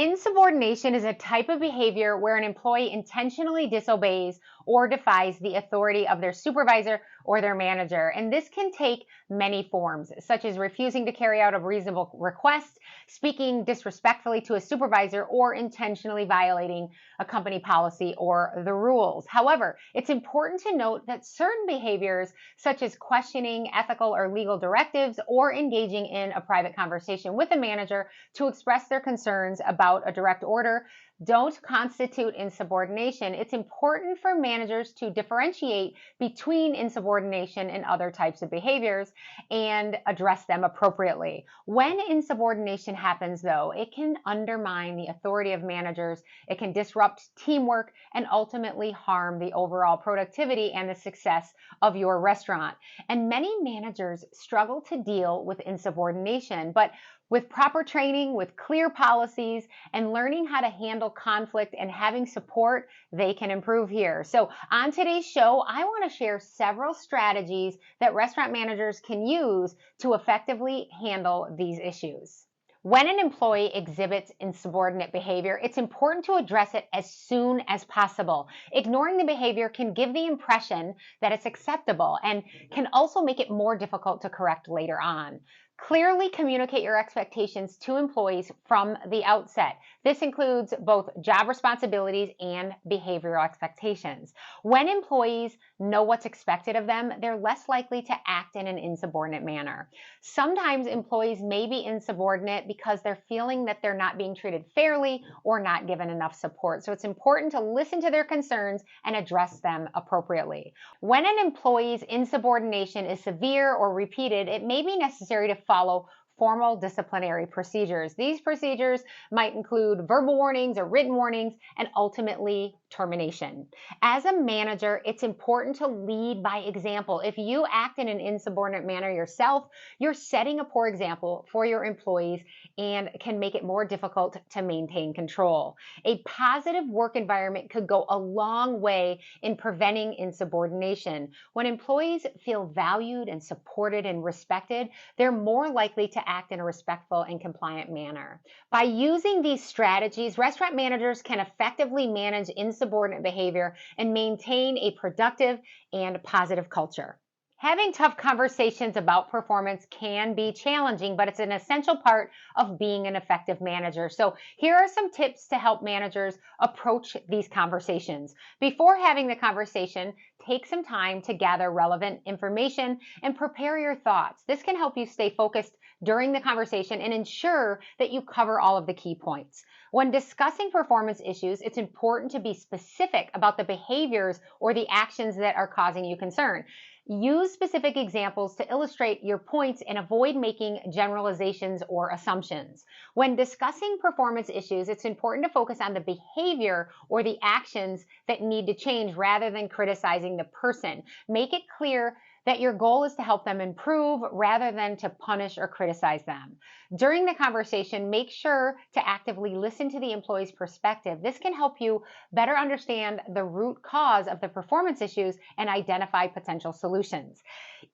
Insubordination is a type of behavior where an employee intentionally disobeys or defies the authority of their supervisor or their manager. And this can take many forms, such as refusing to carry out a reasonable request, speaking disrespectfully to a supervisor, or intentionally violating a company policy or the rules. However, it's important to note that certain behaviors, such as questioning ethical or legal directives or engaging in a private conversation with a manager to express their concerns about a direct order, don't constitute insubordination. It's important for managers to differentiate between insubordination and other types of behaviors and address them appropriately. When insubordination happens, though, it can undermine the authority of managers, it can disrupt teamwork, and ultimately harm the overall productivity and the success of your restaurant. And many managers struggle to deal with insubordination, but with proper training, with clear policies, and learning how to handle conflict and having support, they can improve here. So on today's show, I want to share several strategies that restaurant managers can use to effectively handle these issues. When an employee exhibits insubordinate behavior, it's important to address it as soon as possible. Ignoring the behavior can give the impression that it's acceptable and can also make it more difficult to correct later on. Clearly communicate your expectations to employees from the outset. This includes both job responsibilities and behavioral expectations. When employees know what's expected of them, they're less likely to act in an insubordinate manner. Sometimes employees may be insubordinate because they're feeling that they're not being treated fairly or not given enough support. So it's important to listen to their concerns and address them appropriately. When an employee's insubordination is severe or repeated, it may be necessary to follow formal disciplinary procedures. These procedures might include verbal warnings or written warnings and ultimately termination. As a manager, it's important to lead by example. If you act in an insubordinate manner yourself, you're setting a poor example for your employees and can make it more difficult to maintain control. A positive work environment could go a long way in preventing insubordination. When employees feel valued and supported and respected, they're more likely to act in a respectful and compliant manner. By using these strategies, restaurant managers can effectively manage insubordinate behavior and maintain a productive and positive culture. Having tough conversations about performance can be challenging, but it's an essential part of being an effective manager. So here are some tips to help managers approach these conversations. Before having the conversation, take some time to gather relevant information and prepare your thoughts. This can help you stay focused during the conversation and ensure that you cover all of the key points. When discussing performance issues, it's important to be specific about the behaviors or the actions that are causing you concern. Use specific examples to illustrate your points and avoid making generalizations or assumptions. When discussing performance issues, it's important to focus on the behavior or the actions that need to change rather than criticizing the person. Make it clear that your goal is to help them improve rather than to punish or criticize them. During the conversation, make sure to actively listen to the employee's perspective. This can help you better understand the root cause of the performance issues and identify potential solutions.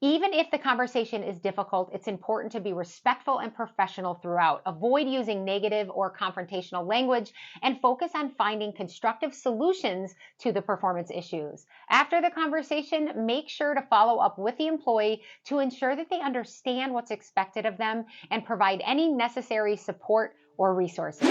Even if the conversation is difficult, it's important to be respectful and professional throughout. Avoid using negative or confrontational language and focus on finding constructive solutions to the performance issues. After the conversation, make sure to follow up with the employee to ensure that they understand what's expected of them and provide any necessary support or resources.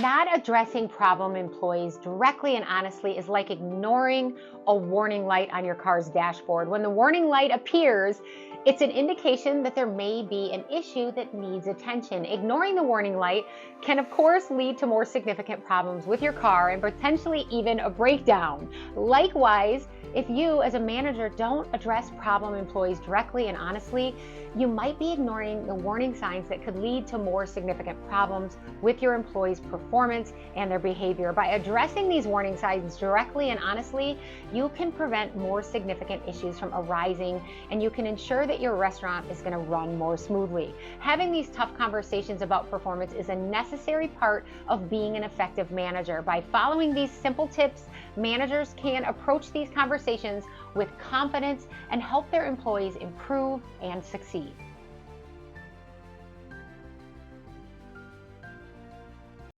Not addressing problem employees directly and honestly is like ignoring a warning light on your car's dashboard. When the warning light appears, it's an indication that there may be an issue that needs attention. Ignoring the warning light can, of course, lead to more significant problems with your car and potentially even a breakdown. Likewise, if you, as a manager, don't address problem employees directly and honestly, you might be ignoring the warning signs that could lead to more significant problems with your employees' performance and their behavior. By addressing these warning signs directly and honestly, you can prevent more significant issues from arising, and you can ensure that your restaurant is going to run more smoothly. Having these tough conversations about performance is a necessary part of being an effective manager. By following these simple tips, managers can approach these conversations with confidence and help their employees improve and succeed.